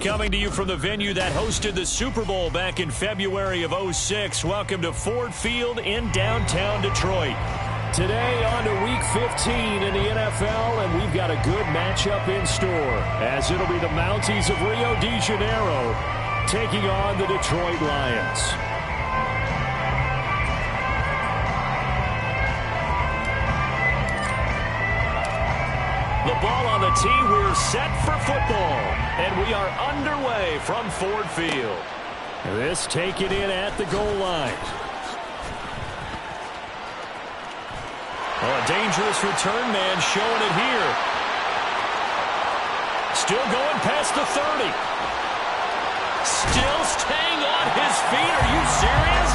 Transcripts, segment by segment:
coming to you from the venue that hosted the Super Bowl back in February of '06. Welcome to Ford Field in downtown Detroit. Today on to Week 15 in the NFL, and we've got a good matchup in store, as it'll be the Mounties of Rio de Janeiro taking on the Detroit Lions. The ball on the tee, we're set for football, and we are underway from Ford Field. This taken in at the goal line. Oh, a dangerous return man showing it here. Still going past the 30. Still staying on his feet. Are you serious?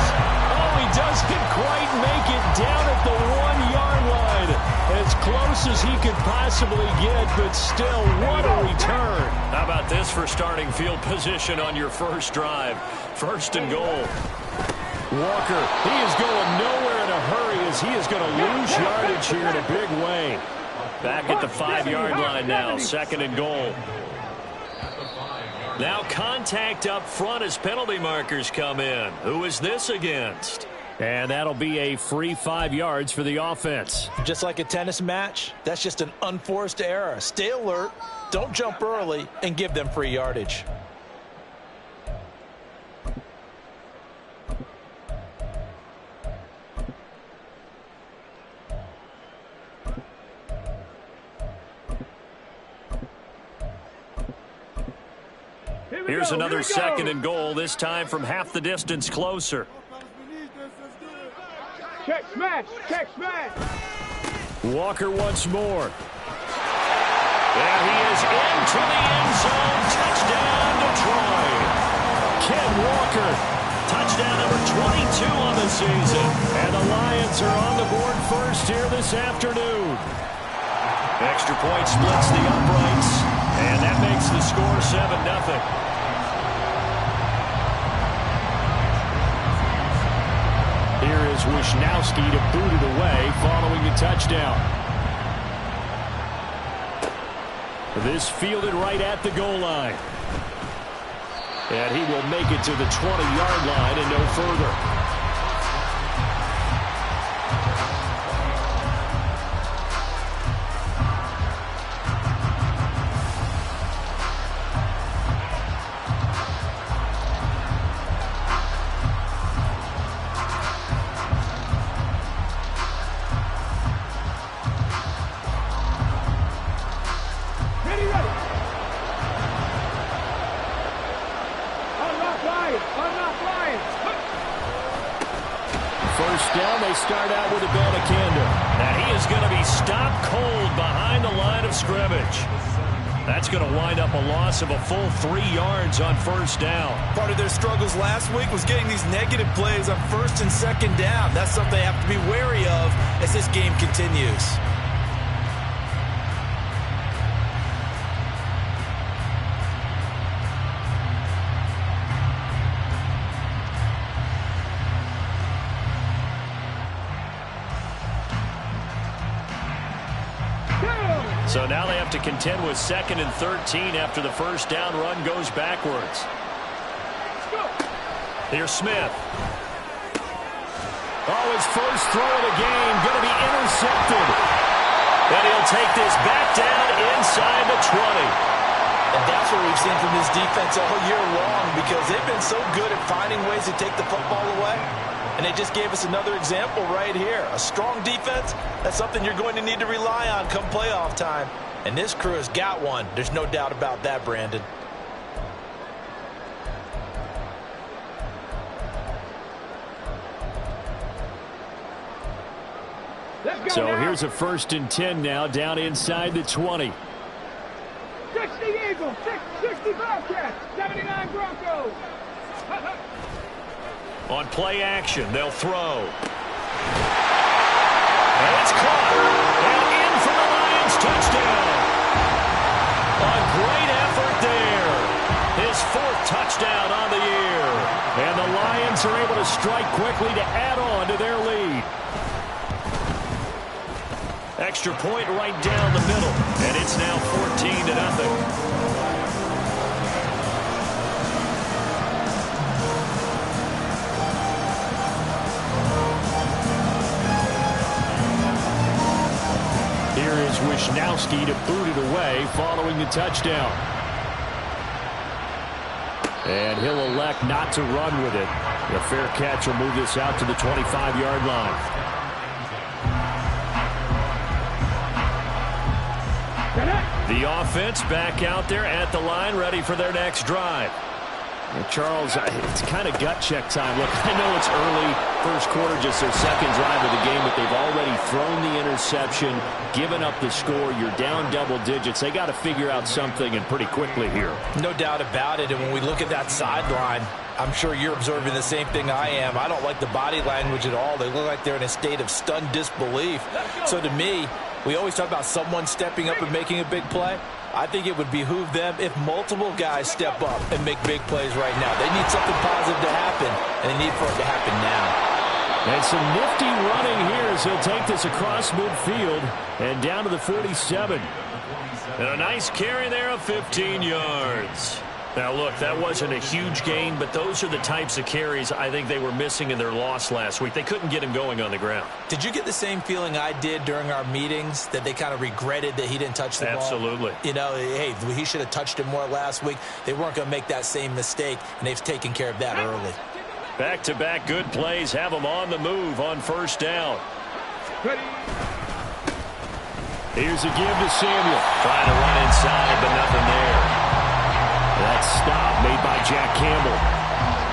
Oh, he doesn't quite make it down at the 1-yard line. As close as he could possibly get, but still, what a return. How about this for starting field position on your first drive? First and goal. Walker, he is going nowhere in a hurry as he is going to lose yardage here in a big way. Back at the 5-yard line now, second and goal. Now contact up front as penalty markers come in. Who is this against? And that'll be a free 5 yards for the offense. Just like a tennis match, that's just an unforced error. Stay alert, don't jump early, and give them free yardage. Here's another second and goal, this time from half the distance closer. Check smash! Check smash! Walker once more. There he is into the end zone. Touchdown, Detroit. Ken Walker, touchdown number 22 on the season. And the Lions are on the board first here this afternoon. Extra point splits the uprights, and that makes the score 7-0. Here is Wisnowski to boot it away following the touchdown. This fielded right at the goal line. And he will make it to the 20-yard line and no further. First down, they start out with Abanikanda. And he is going to be stopped cold behind the line of scrimmage. That's going to wind up a loss of a full 3 yards on first down. Part of their struggles last week was getting these negative plays on first and second down. That's something they have to be wary of as this game continues. So now they have to contend with 2nd and 13 after the first down run goes backwards. Here's Smith. Oh, his first throw of the game going to be intercepted. And he'll take this back down inside the 20. And that's what we've seen from this defense all year long, because they've been so good at finding ways to take the football away. And they just gave us another example right here. A strong defense, that's something you're going to need to rely on come playoff time. And this crew has got one. There's no doubt about that, Brandon. So here's a 1st and 10 now, down inside the 20. 60 Eagles, 60 Bobcats, 79 Broncos. On play action, they'll throw. And it's caught. And in for the Lions touchdown. A great effort there. His 4th touchdown on the year. And the Lions are able to strike quickly to add on to their lead. Extra point right down the middle. And it's now 14-0. allows Wisnowski to boot it away following the touchdown. And he'll elect not to run with it. The fair catch will move this out to the 25-yard line. The offense back out there at the line, ready for their next drive. And Charles, it's kind of gut check time. Look, I know it's early, first quarter, just their second drive of the game, but they've already thrown the interception, given up the score. You're down double digits. They got to figure out something, and pretty quickly here. No doubt about it. And when we look at that sideline, I'm sure you're observing the same thing I am. I don't like the body language at all. They look like they're in a state of stunned disbelief. So to me, we always talk about someone stepping up and making a big play. I think it would behoove them if multiple guys step up and make big plays right now. They need something positive to happen, and they need for it to happen now. And some nifty running here as he'll take this across midfield and down to the 47. And a nice carry there of 15 yards. Now, look, that wasn't a huge gain, but those are the types of carries I think they were missing in their loss last week. They couldn't get him going on the ground. Did you get the same feeling I did during our meetings, that they kind of regretted that he didn't touch the ball? Absolutely. You know, hey, he should have touched it more last week. They weren't going to make that same mistake, and they've taken care of that early. Back-to-back good plays have them on the move on first down. Here's a give to Samuel. Trying to run inside, but nothing there. That stop made by Jack Campbell.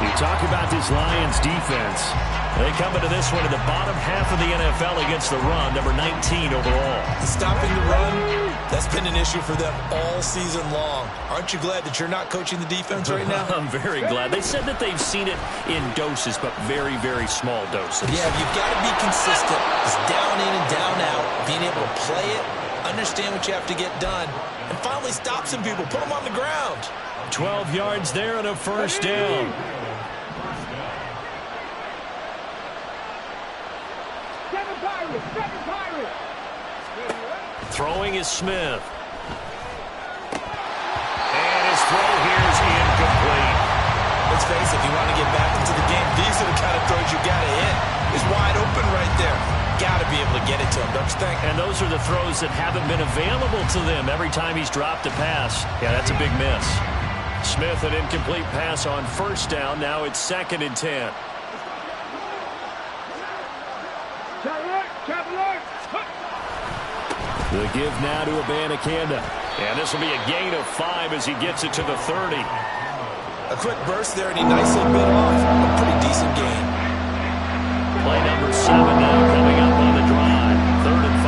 You talk about this Lions defense. They come into this one in the bottom half of the NFL against the run, number 19 overall. Stopping the run, that's been an issue for them all season long. Aren't you glad that you're not coaching the defense right now? I'm very glad. They said that they've seen it in doses, but very, very small doses. Yeah, you've got to be consistent. It's down in and down out. Being able to play it, understand what you have to get done, and finally stop some people, put them on the ground. 12 yards there and a first down. Seven Pirates. Throwing is Smith. And his throw here is incomplete. Let's face it, if you want to get back into the game, these are the kind of throws you got to hit. He's wide open right there. Got to be able to get it to him, don't you think? And those are the throws that haven't been available to them every time he's dropped a pass. Yeah, that's a big miss. Smith, an incomplete pass on first down. Now it's 2nd and 10. The give now to Abanikanda. And this will be a gain of 5 as he gets it to the 30. A quick burst there, and he nicely bit off a pretty decent gain. Play number 7 now coming up on the drive. 3rd and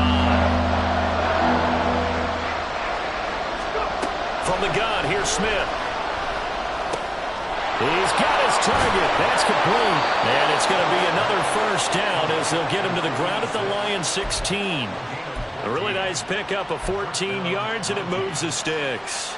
5. From the gun, here's Smith. He's got his target. That's complete. And it's going to be another first down as they'll get him to the ground at the Lions 16. A really nice pickup of 14 yards, and it moves the sticks.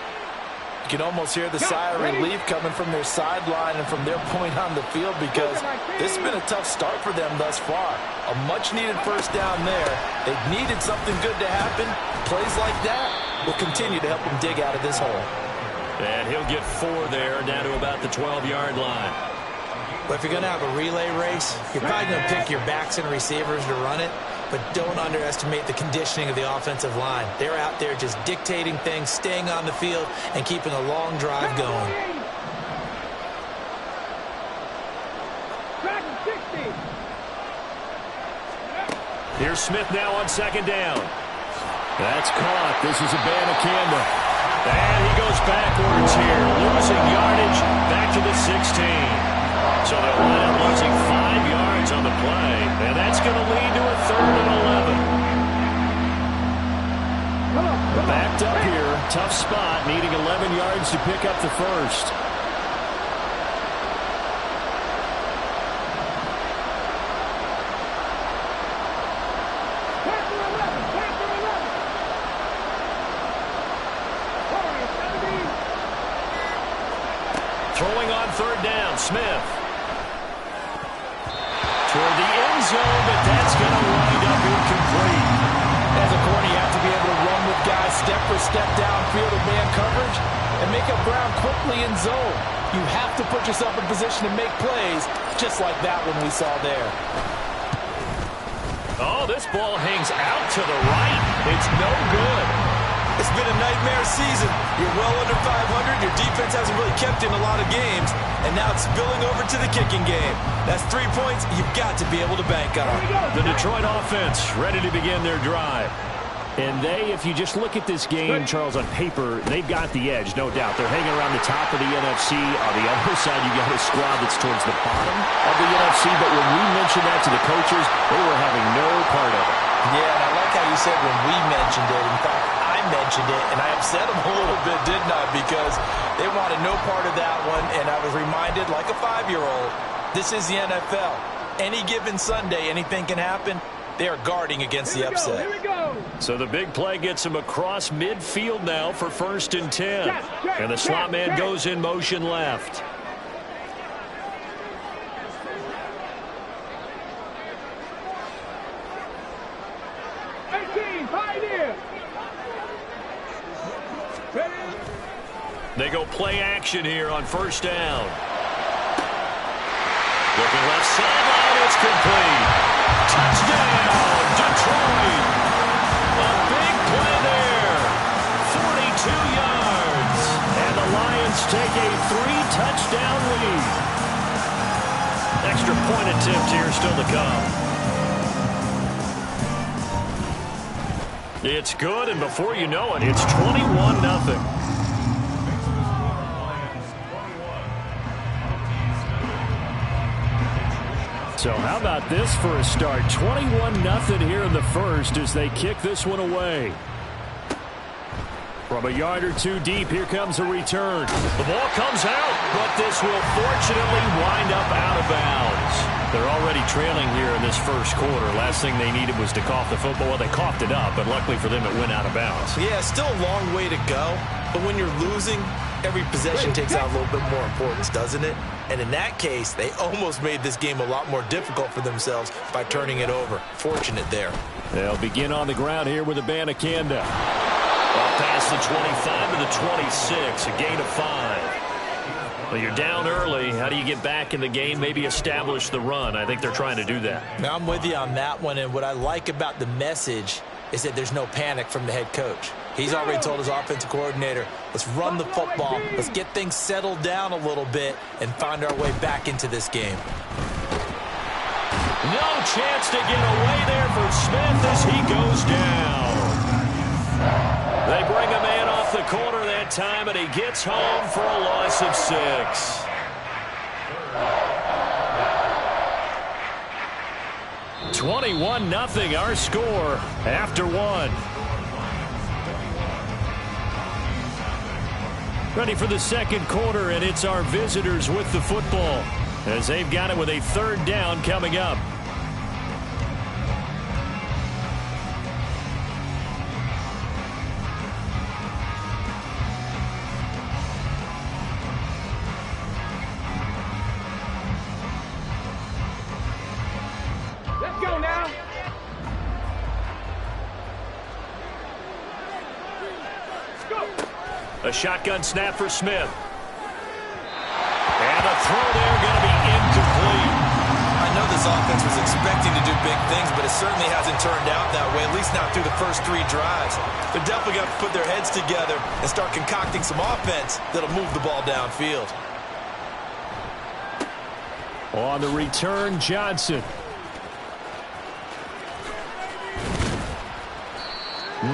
You can almost hear the sigh of relief coming from their sideline and from their point on the field, because this has been a tough start for them thus far. A much-needed first down there. They've needed something good to happen. Plays like that will continue to help them dig out of this hole. And he'll get 4 there, down to about the 12-yard line. But if you're going to have a relay race, you're probably going to pick your backs and receivers to run it, but don't underestimate the conditioning of the offensive line. They're out there just dictating things, staying on the field, and keeping a long drive going. Here's Smith now on 2nd down. That's caught. This is Abanikanda. And he goes backwards here, losing yardage back to the 16. So they'll wind up losing 5 yards on the play, and that's going to lead to a 3rd and 11. Backed up here, tough spot, needing 11 yards to pick up the first. Throwing on 3rd down, Smith. Toward the end zone, but that's going to wind up incomplete. As a corner, you have to be able to run with guys step for step downfield of man coverage and make up ground quickly in zone. You have to put yourself in position to make plays, just like that one we saw there. Oh, this ball hangs out to the right. It's no good. It's been a nightmare season. You're well under 500. Your defense hasn't really kept in a lot of games. And now it's spilling over to the kicking game. That's 3 points you've got to be able to bank on. The Detroit offense ready to begin their drive. And if you just look at this game, Charles, on paper, they've got the edge, no doubt. They're hanging around the top of the NFC. On the other side, you got a squad that's towards the bottom of the NFC. But when we mentioned that to the coaches, they were having no part of it. Yeah, and I like how you said when we mentioned it. In fact, I mentioned it, and I upset them a little bit, didn't I? Because they wanted no part of that one, and I was reminded, like a 5-year-old, this is the NFL. Any given Sunday, anything can happen. They are guarding against the upset. So the big play gets him across midfield now for 1st and 10. And the slot man goes in motion left. They go play action here on 1st down. Looking left sideline, it's complete. Touchdown, Detroit. A big play there. 42 yards. And the Lions take a 3-touchdown lead. Extra point attempt here still to come. It's good, and before you know it, it's 21-0. So how about this for a start? 21-0 here in the first as they kick this one away. From a yard or two deep, here comes a return. The ball comes out, but this will fortunately wind up out of bounds. They're already trailing here in this first quarter. Last thing they needed was to cough the football. Well, they coughed it up, but luckily for them, it went out of bounds. Yeah, still a long way to go, but when you're losing, every possession takes on a little bit more importance, doesn't it? And in that case, they almost made this game a lot more difficult for themselves by turning it over. Fortunate there. They'll begin on the ground here with Abanikanda. Up past the 25 to the 26, a gain of 5. Well, you're down early. How do you get back in the game, maybe establish the run? I think they're trying to do that. Now, I'm with you on that one, and what I like about the message is that there's no panic from the head coach. He's already told his offensive coordinator, let's run the football, let's get things settled down a little bit and find our way back into this game. No chance to get away there for Smith as he goes down. They bring a man off the corner that time, and he gets home for a loss of 6. (21-0) our score after 1. Ready for the second quarter, and it's our visitors with the football as they've got it with a 3rd down coming up. Let's go now. A shotgun snap for Smith. And a throw there going to be incomplete. I know this offense was expecting to do big things, but it certainly hasn't turned out that way, at least not through the first 3 drives. They're definitely got to put their heads together and start concocting some offense that'll move the ball downfield. On the return, Johnson.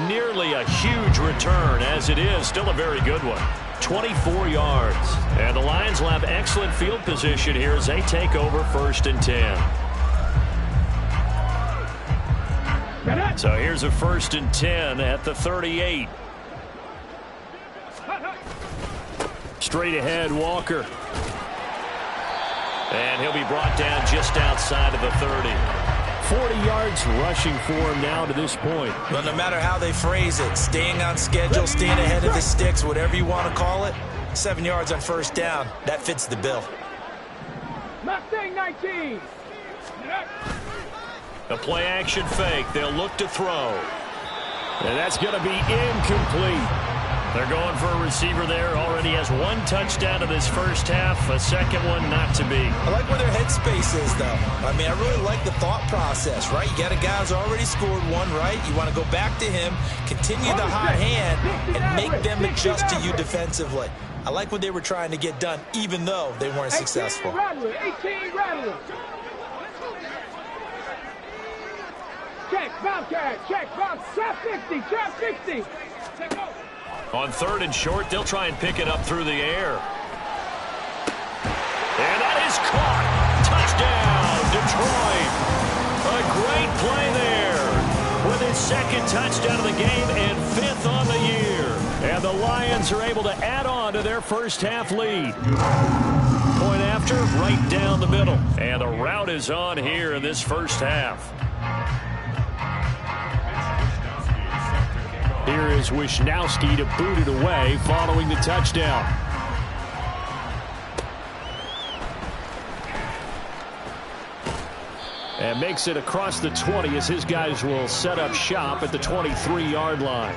Nearly a huge return, as it is still a very good one. 24 yards. And the Lions will have excellent field position here as they take over 1st and 10. So here's a 1st and 10 at the 38. Straight ahead, Walker. And he'll be brought down just outside of the 30. 40 yards rushing for him now to this point. But no matter how they phrase it, staying on schedule, staying ahead of the sticks, whatever you want to call it, 7 yards on 1st down, that fits the bill. Mustang 19. A play action fake. They'll look to throw. And that's going to be incomplete. They're going for a receiver there. Already has one touchdown in this first half. A second one not to be. I like where their headspace is, though. I mean, I really like the thought process, right? You got a guy who's already scored one, right? You want to go back to him, continue the hot hand, and make them adjust to you defensively. I like what they were trying to get done, even though they weren't successful. 18 Rattler. Check, Bobcat, check, Bob, trap 50, trap 60. On 3rd and short, they'll try and pick it up through the air. And that is caught. Touchdown, Detroit. A great play there. With his second touchdown of the game and 5th on the year. And the Lions are able to add on to their first half lead. Point after, right down the middle. And the route is on here in this first half. Here is Wisnowski to boot it away following the touchdown. And makes it across the 20 as his guys will set up shop at the 23-yard line.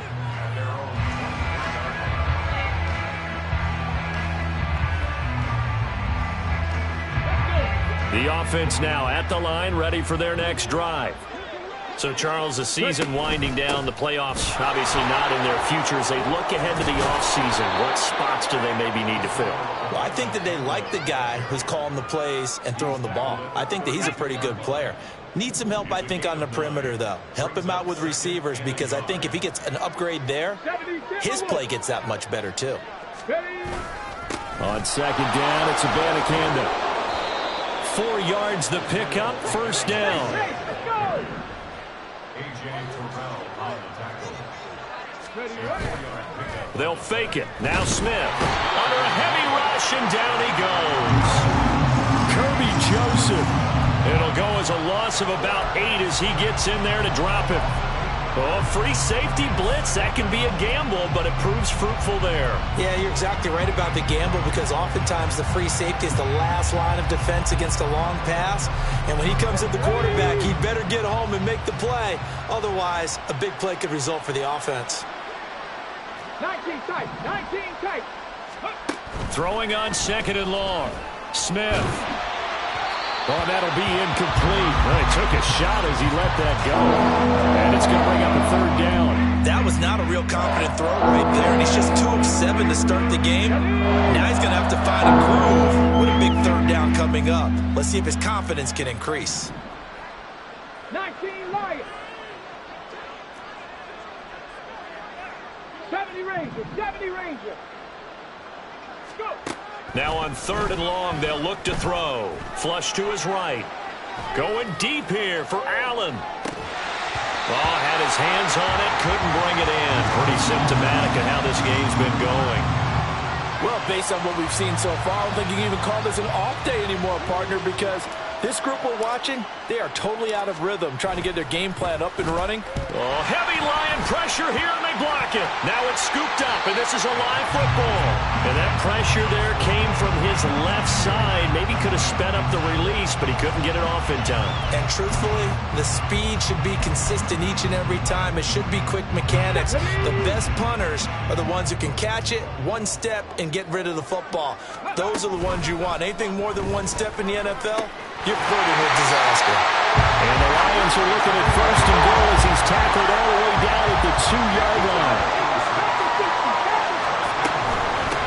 The offense now at the line, ready for their next drive. So, Charles, the season winding down, the playoffs obviously not in their future. As they look ahead to the offseason, what spots do they maybe need to fill? Well, I think that they like the guy who's calling the plays and throwing the ball. I think that he's a pretty good player. Needs some help, I think, on the perimeter, though. Help him out with receivers, because I think if he gets an upgrade there, his play gets that much better, too. On 2nd down, it's Abanikanda. 4 yards the pickup, 1st down. They'll fake it. Now Smith. Under a heavy rush, and down he goes. Kirby Joseph. It'll go as a loss of about 8 as he gets in there to drop it. Oh, free safety blitz. That can be a gamble, but it proves fruitful there. Yeah, you're exactly right about the gamble, because oftentimes the free safety is the last line of defense against a long pass. And when he comes at the quarterback, he'd better get home and make the play. Otherwise, a big play could result for the offense. 19 tight, 19 tight. Throwing on 2nd and long. Smith. Oh, that'll be incomplete. Well, he took a shot as he let that go. And it's going to bring up a 3rd down. That was not a real confident throw right there, and he's just 2 of 7 to start the game. Now he's going to have to find a groove with a big 3rd down coming up. Let's see if his confidence can increase. 19 Lions. 70 Ranger, 70 Ranger. Go. Now on 3rd and long, they'll look to throw. Flush to his right. Going deep here for Allen. Oh, had his hands on it, couldn't bring it in. Pretty symptomatic of how this game's been going. Well, based on what we've seen so far, I don't think you can even call this an off day anymore, partner, because this group we're watching, they are totally out of rhythm, trying to get their game plan up and running. Oh, heavy Lion pressure here, and they block it. Now it's scooped up, and this is a live football. And that pressure there came from his left side. Maybe could have sped up the release, but he couldn't get it off in time. And truthfully, the speed should be consistent each and every time. It should be quick mechanics. The best punters are the ones who can catch it, one step, and get rid of the football. Those are the ones you want. Anything more than one step in the NFL, you're flirting with disaster. And the Lions are looking at 1st and goal as he's tackled all the way down at the 2-yard line.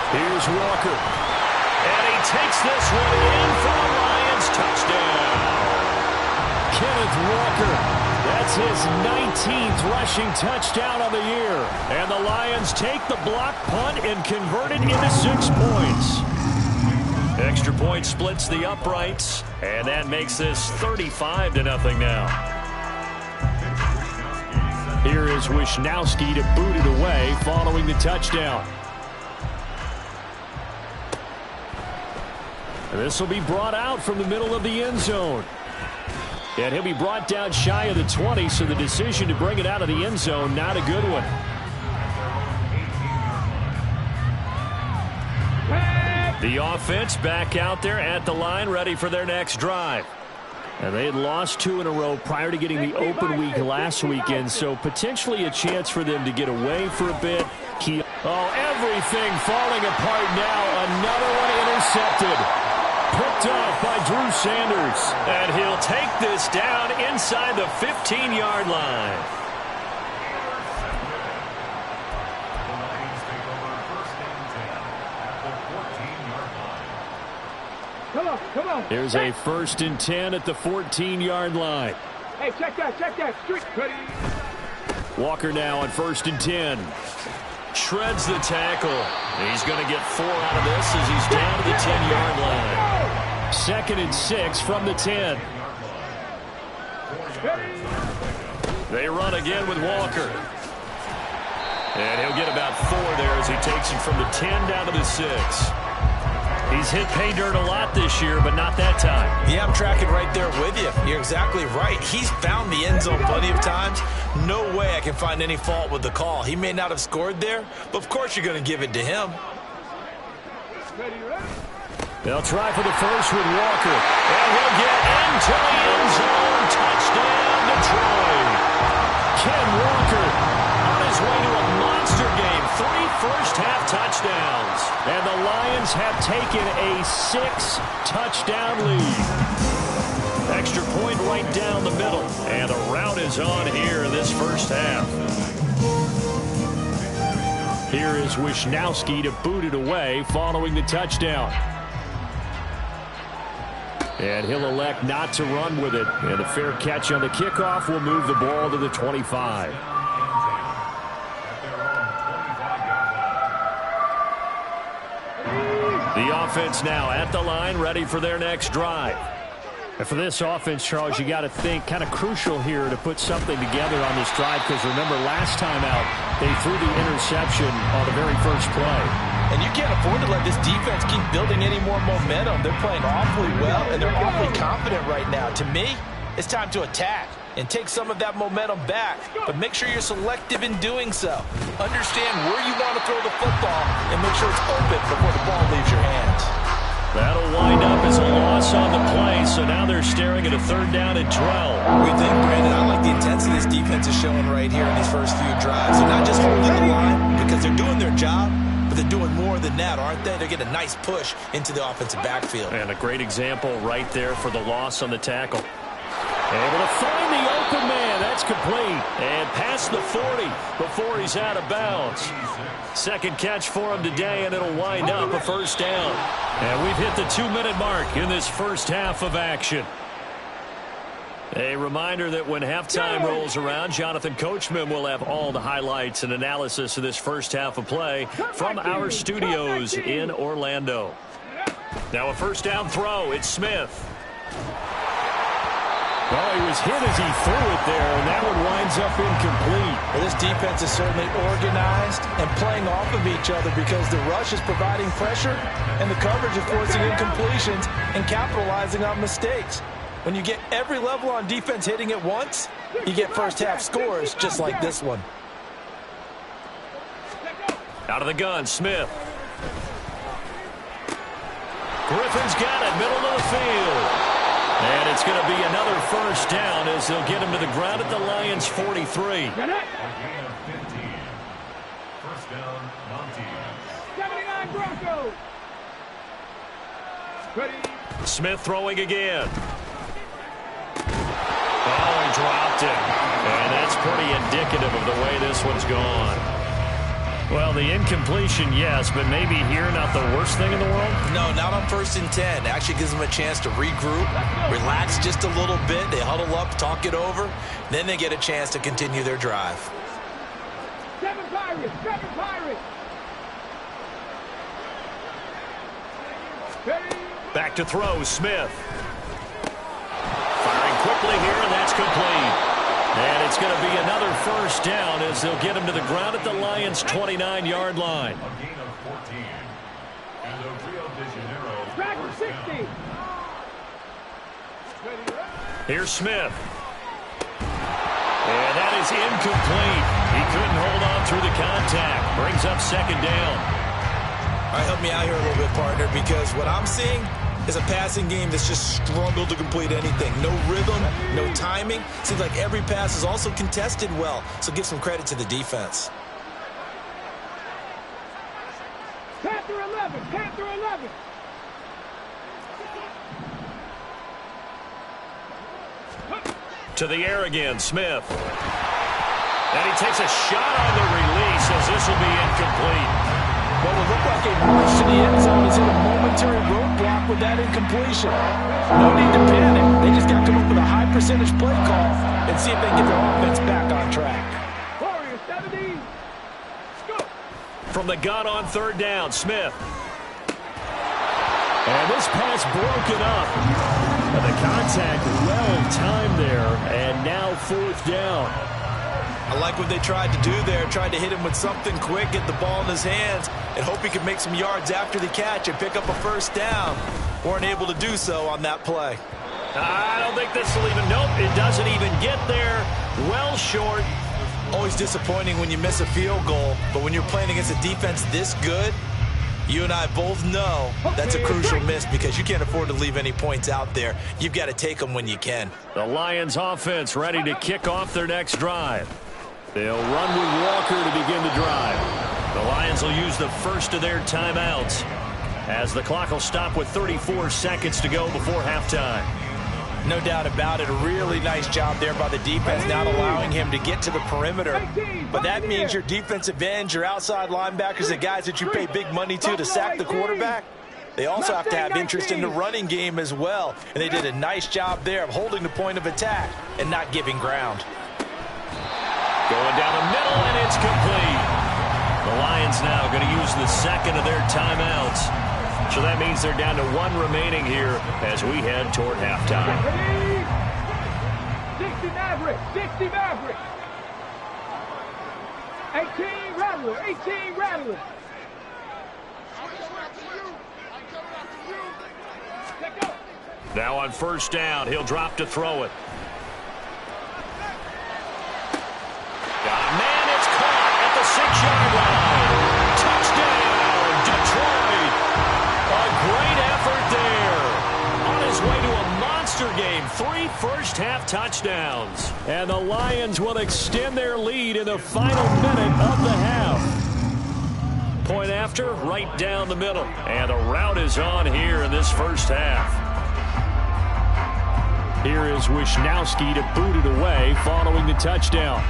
Here's Walker. And he takes this one in for the Lions. Touchdown. Kenneth Walker. That's his 19th rushing touchdown of the year. And the Lions take the block punt and convert it into 6 points. Extra point splits the uprights, and that makes this 35-0 now. Here is Wisnowski to boot it away following the touchdown. And this will be brought out from the middle of the end zone. And he'll be brought down shy of the 20, so the decision to bring it out of the end zone, not a good one. The offense back out there at the line, ready for their next drive. And they had lost 2 in a row prior to getting the open week last weekend, so potentially a chance for them to get away for a bit. Oh, everything falling apart now. Another one intercepted. Picked off by Drew Sanders. And he'll take this down inside the 15-yard line. Come on. Here's a 1st and 10 at the 14-yard line. Hey, check that. Street. Ready. Walker now on 1st and 10. Shreds the tackle. He's going to get 4 out of this as he's down to the 10-yard line. 2nd and 6 from the 10. They run again with Walker. And he'll get about 4 there as he takes it from the 10 down to the 6. He's hit pay dirt a lot this year, but not that time. Yeah, I'm tracking right there with you. You're exactly right. He's found the end zone plenty of times. No way I can find any fault with the call. He may not have scored there, but of course you're going to give it to him. They'll try for the first with Walker. And he'll get into the end zone. Touchdown, Detroit. Ken Walker on his way to a monster game. 3 first-half touchdowns. And the Lions have taken a 6-touchdown lead. Extra point right down the middle. And the route is on here in this first half. Here is Wisnowski to boot it away following the touchdown. And he'll elect not to run with it. And a fair catch on the kickoff will move the ball to the 25. The offense now at the line, ready for their next drive. And for this offense, Charles, you got to think kind of crucial here to put something together on this drive, because remember last time out they threw the interception on the very first play. And you can't afford to let this defense keep building any more momentum. They're playing awfully well, and they're awfully confident right now. To me, it's time to attack and take some of that momentum back. But make sure you're selective in doing so. Understand where you want to throw the football and make sure it's open before the ball leaves your hands. That'll wind up as a loss on the play, so now they're staring at a 3rd down and 12. We think, Brandon, I like the intensity this defense is showing right here in these first few drives. They're not just holding the line because they're doing their job, but they're doing more than that, aren't they? They're getting a nice push into the offensive backfield. And a great example right there for the loss on the tackle. Able to find the open man. That's complete. And past the 40 before he's out of bounds. 2nd catch for him today, and it'll wind up a 1st down. And we've hit the 2-minute mark in this first half of action. A reminder that when halftime rolls around, Jonathan Coachman will have all the highlights and analysis of this first half of play from our studios in Orlando. Now a 1st down throw. It's Smith. Well, he was hit as he threw it there, and that one winds up incomplete. Well, this defense is certainly organized and playing off of each other because the rush is providing pressure and the coverage is forcing incompletions and capitalizing on mistakes. When you get every level on defense hitting at once, you get first-half scores just like this one. Out of the gun, Smith. Griffin's got it, middle of the field. And it's going to be another 1st down as they'll get him to the ground at the Lions' 43. 79 Broncos. Ready. Smith throwing again. Oh, he dropped it. And that's pretty indicative of the way this one's gone. Well, the incompletion, yes, but maybe here not the worst thing in the world? No, not on 1st and 10. Actually gives them a chance to regroup, relax just a little bit. They huddle up, talk it over. Then they get a chance to continue their drive. 7 Pirates. Ready. Back to throw, Smith. Firing quickly here, and that's complete. And it's going to be another 1st down as they'll get him to the ground at the Lions' 29-yard line. A gain of 14. And the Rio de Janeiro. Back to 60. Here's Smith. And that is incomplete. He couldn't hold on through the contact. Brings up 2nd down. All right, help me out here a little bit, partner, because what I'm seeing is a passing game that's just struggled to complete anything. No rhythm, no timing. Seems like every pass is also contested well, so give some credit to the defense. Panther 11. To the air again, Smith. And he takes a shot on the release as this will be incomplete. What will look like a march to the end zone is in a momentary roadblock with that incompletion. No need to panic. They just got to come up with a high percentage play call and see if they can get their offense back on track. Warriors 70. Scoop. From the gun on third down, Smith. And this pass broken up. And the contact well timed there, and now fourth down. I like what they tried to do there, tried to hit him with something quick, get the ball in his hands, and hope he could make some yards after the catch and pick up a first down. Weren't able to do so on that play. I don't think this will even, nope, it doesn't even get there. Well short. Always disappointing when you miss a field goal, but when you're playing against a defense this good, you and I both know that's a crucial miss because you can't afford to leave any points out there. You've got to take them when you can. The Lions offense ready to kick off their next drive. They'll run with Walker to begin the drive. The Lions will use the first of their timeouts as the clock will stop with 34 seconds to go before halftime. No doubt about it. A really nice job there by the defense, not allowing him to get to the perimeter. But that means your defensive ends, your outside linebackers, the guys that you pay big money to sack the quarterback, they also have to have interest in the running game as well. And they did a nice job there of holding the point of attack and not giving ground. Going down the middle, and it's complete. The Lions now going to use the second of their timeouts. So that means they're down to one remaining here as we head toward halftime. 60 Maverick, 60 Maverick. 18 Rattler, 18 Rattler. Now on first down, he'll drop to throw it. Man, it's caught at the 6-yard line. Touchdown, Detroit. A great effort there. On his way to a monster game. 3 first-half touchdowns. And the Lions will extend their lead in the final minute of the half. Point after, right down the middle. And the route is on here in this first half. Here is Wisnowski to boot it away following the touchdown.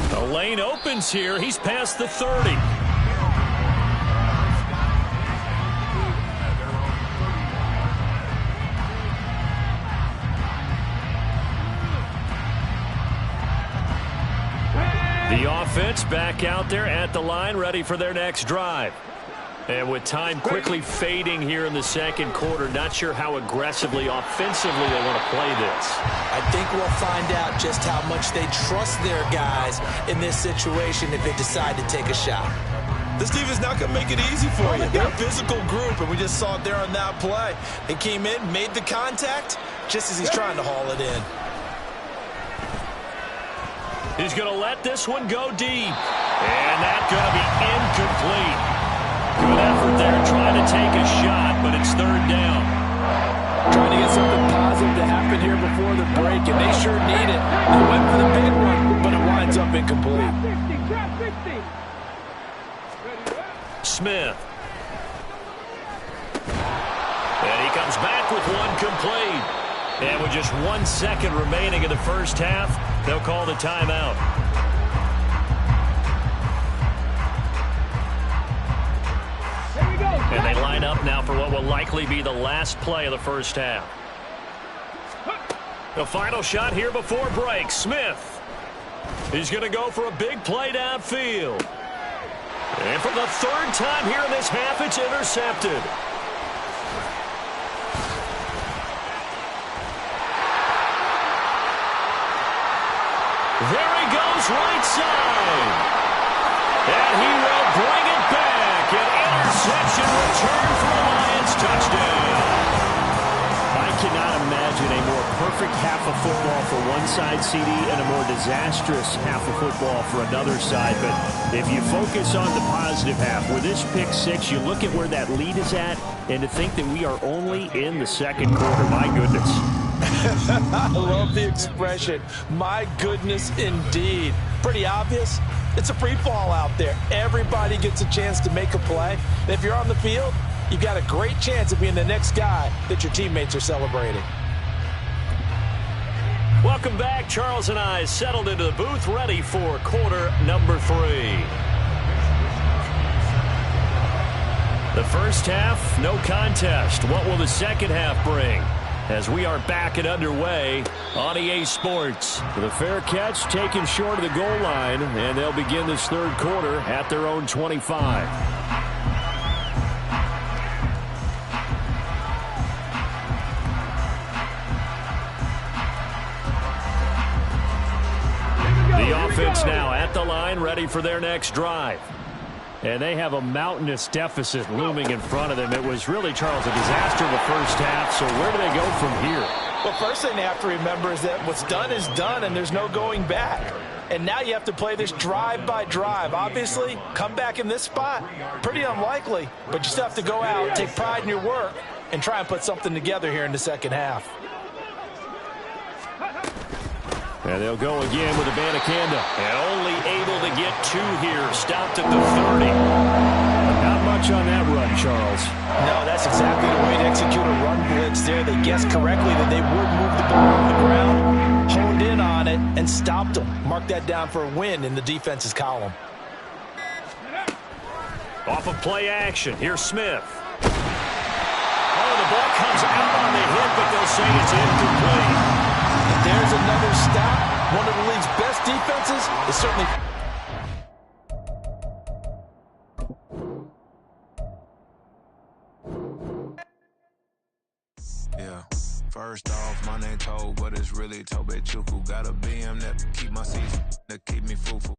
The lane opens here. He's past the 30. The offense back out there at the line, ready for their next drive. And with time quickly fading here in the second quarter, not sure how aggressively, offensively they want to play this. I think we'll find out just how much they trust their guys in this situation if they decide to take a shot. This team is not going to make it easy for you. They're a physical group, and we just saw it there on that play. They came in, made the contact, just as he's trying to haul it in. He's going to let this one go deep. And that's going to be incomplete. Good effort there trying to take a shot, but it's third down. Trying to get something positive to happen here before the break, and they sure need it. They went for the big one, but it winds up incomplete. Smith. And he comes back with one complete. And with just 1 second remaining in the first half, they'll call the timeout. And they line up now for what will likely be the last play of the first half. The final shot here before break. Smith. He's going to go for a big play downfield. And for the third time here in this half, it's intercepted. There he goes, right side. And he will bring it back. An interception return for the Lions touchdown. I cannot imagine a more perfect half of football for one side, CD, and a more disastrous half of football for another side. But if you focus on the positive half, with this pick six, you look at where that lead is at, and to think that we are only in the second quarter, my goodness. I love the expression. My goodness, indeed. Pretty obvious. It's a free fall out there. Everybody gets a chance to make a play. And if you're on the field, you've got a great chance of being the next guy that your teammates are celebrating. Welcome back. Charles and I settled into the booth, ready for quarter number 3. The first half, no contest. What will the second half bring? As we are back and underway on EA Sports. The fair catch taken short of the goal line, and they'll begin this third quarter at their own 25. The offense now at the line, ready for their next drive. And they have a mountainous deficit looming in front of them. It was really, Charles, a disaster in the first half, so where do they go from here? Well, first thing they have to remember is that what's done is done, and there's no going back. And now you have to play this drive by drive. Obviously, come back in this spot, pretty unlikely, but you still have to go out, take pride in your work, and try and put something together here in the second half. And they'll go again with Abanikanda. And only able to get 2 here. Stopped at the 30. Not much on that run, Charles. No, that's exactly the way to execute a run blitz there. They guessed correctly that they would move the ball on the ground, honed in on it, and stopped them. Mark that down for a win in the defense's column. Off of play action. Here's Smith. Oh, the ball comes out on the hit, but they'll say it's incomplete. There's another stop. One of the league's best defenses is certainly... Yeah. First off, my name Toad, but it's really Tobe Chuku. Got a BM that keep my seats, that keep me fruitful.